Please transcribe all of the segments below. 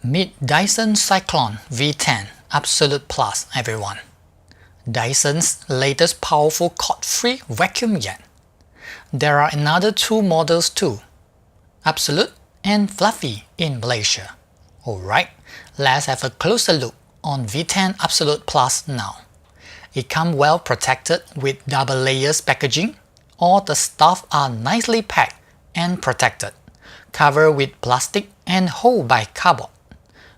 Meet Dyson Cyclone V10 Absolute Plus, everyone. Dyson's latest powerful cord-free vacuum yet. There are another two models too, Absolute and Fluffy in Malaysia. Alright, let's have a closer look on V10 Absolute Plus now. It comes well protected with double layers packaging. All the stuff are nicely packed and protected, covered with plastic and held by cardboard.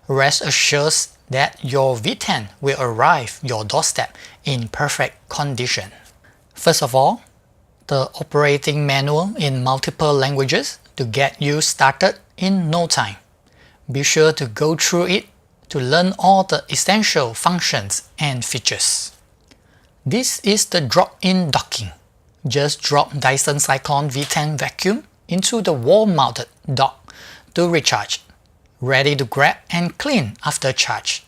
Rest assured that your V10 will arrive your doorstep in perfect condition. First of all, the operating manual in multiple languages to get you started in no time. Be sure to go through it to learn all the essential functions and features. This is the drop-in docking. Just drop Dyson Cyclone V10 vacuum into the wall-mounted dock to recharge. Ready to grab and clean after charge.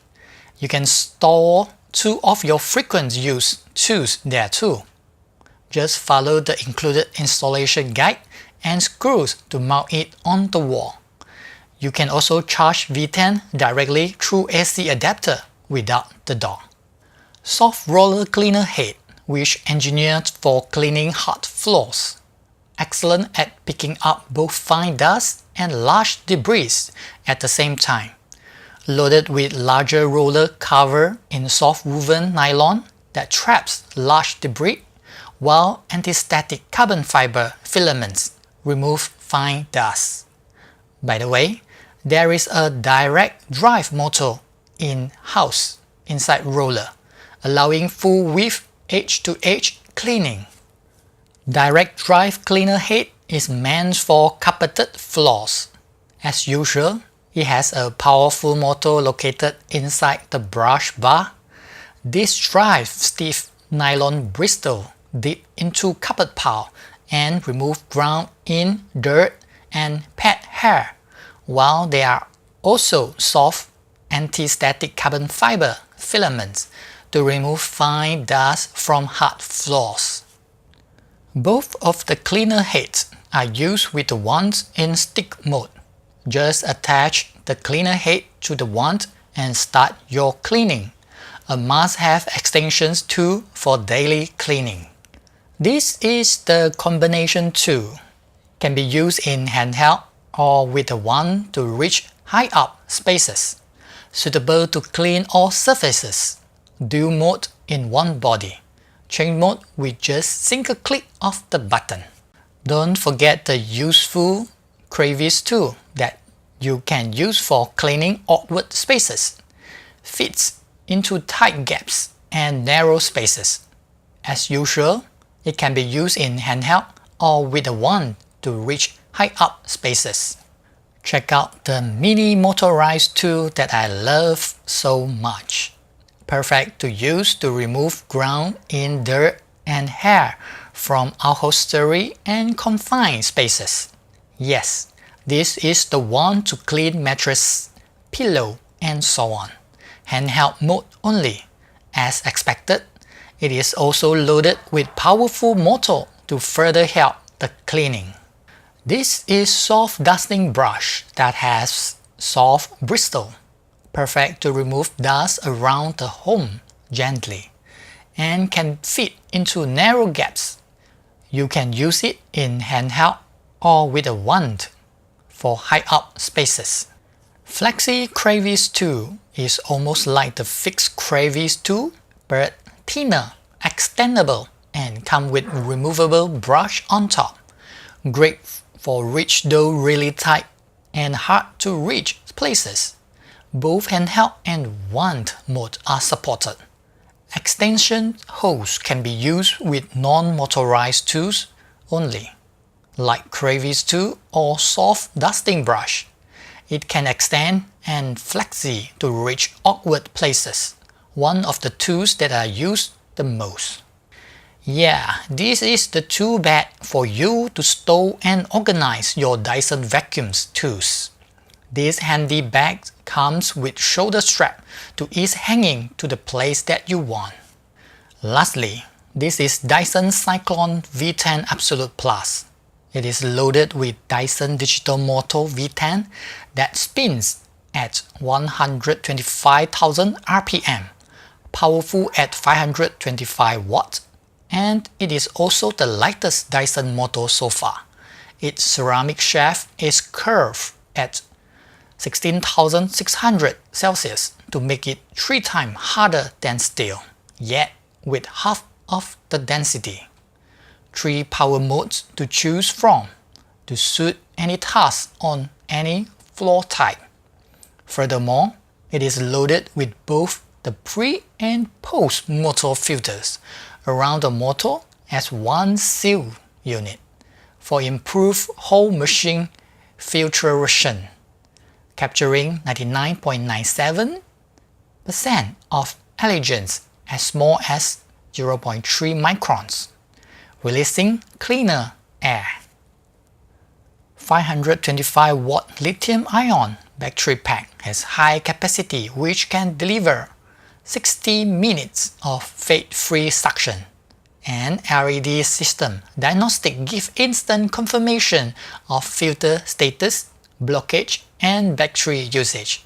You can store two of your frequent use tools there too. Just follow the included installation guide and screws to mount it on the wall. You can also charge V10 directly through AC adapter without the dock. Soft roller cleaner head, which engineered for cleaning hard floors. Excellent at picking up both fine dust and large debris at the same time. Loaded with larger roller cover in soft woven nylon that traps large debris, while anti-static carbon fiber filaments remove fine dust. By the way, there is a direct drive motor in-house inside roller, allowing full width edge-to-edge cleaning. Direct drive cleaner head is meant for carpeted floors. As usual, it has a powerful motor located inside the brush bar. This drives stiff nylon bristle deep into carpet pile and remove ground in dirt and pet hair, while there are also soft anti-static carbon fiber filaments to remove fine dust from hard floors. Both of the cleaner heads are used with the wand in stick mode. Just attach the cleaner head to the wand and start your cleaning. A must-have extensions tool for daily cleaning. This is the combination tool. Can be used in handheld or with a wand to reach high up spaces. Suitable to clean all surfaces. Dual mode in one body. Change mode with just single click of the button. Don't forget the useful crevice tool that you can use for cleaning awkward spaces. Fits into tight gaps and narrow spaces. As usual, it can be used in handheld or with a wand to reach high up spaces. Check out the mini motorized tool that I love so much. Perfect to use to remove ground in dirt and hair from upholstery and confined spaces. Yes, this is the one to clean mattress, pillow, and so on. Handheld mode only. As expected, it is also loaded with powerful motor to further help the cleaning. This is soft dusting brush that has soft bristle. Perfect to remove dust around the home gently and can fit into narrow gaps. You can use it in handheld or with a wand for high up spaces. Flexi crevice tool is almost like the fixed crevice tool but thinner, extendable, and come with removable brush on top. Great for reach though really tight and hard to reach places. Both handheld and wand mode are supported. Extension holes can be used with non-motorized tools only, like crevice tool or soft dusting brush. It can extend and flexi to reach awkward places, one of the tools that I use the most. Yeah, this is the tool bag for you to store and organize your Dyson vacuums tools. This handy bag comes with shoulder strap to ease hanging to the place that you want. Lastly, this is Dyson Cyclone V10 Absolute Plus. It is loaded with Dyson Digital Motor V10 that spins at 125,000 RPM, powerful at 525 watts, and it is also the lightest Dyson model so far. Its ceramic shaft is curved at 16,600 Celsius to make it 3 times harder than steel, yet with half of the density. 3 power modes to choose from to suit any task on any floor type. Furthermore, it is loaded with both the pre and post motor filters around the motor as one seal unit for improved whole machine filtration, capturing 99.97% of allergens as small as 0.3 microns, releasing cleaner air. 525 watt lithium-ion battery pack has high capacity which can deliver 60 minutes of fade-free suction. An LED system diagnostic gives instant confirmation of filter status, blockage, and battery usage.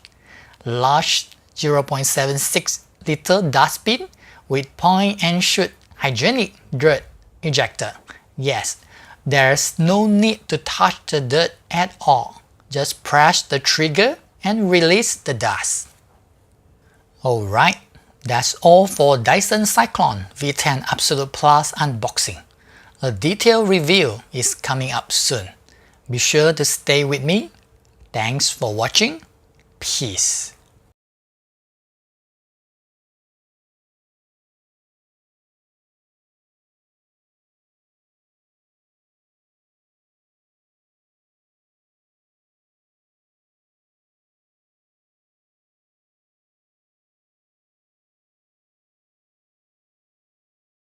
Large 0.76 liter dustbin with point-and-shoot hygienic dirt ejector. Yes, there's no need to touch the dirt at all. Just press the trigger and release the dust. Alright, that's all for Dyson Cyclone V10 Absolute Plus unboxing. A detailed review is coming up soon. Be sure to stay with me. Thanks for watching. Peace.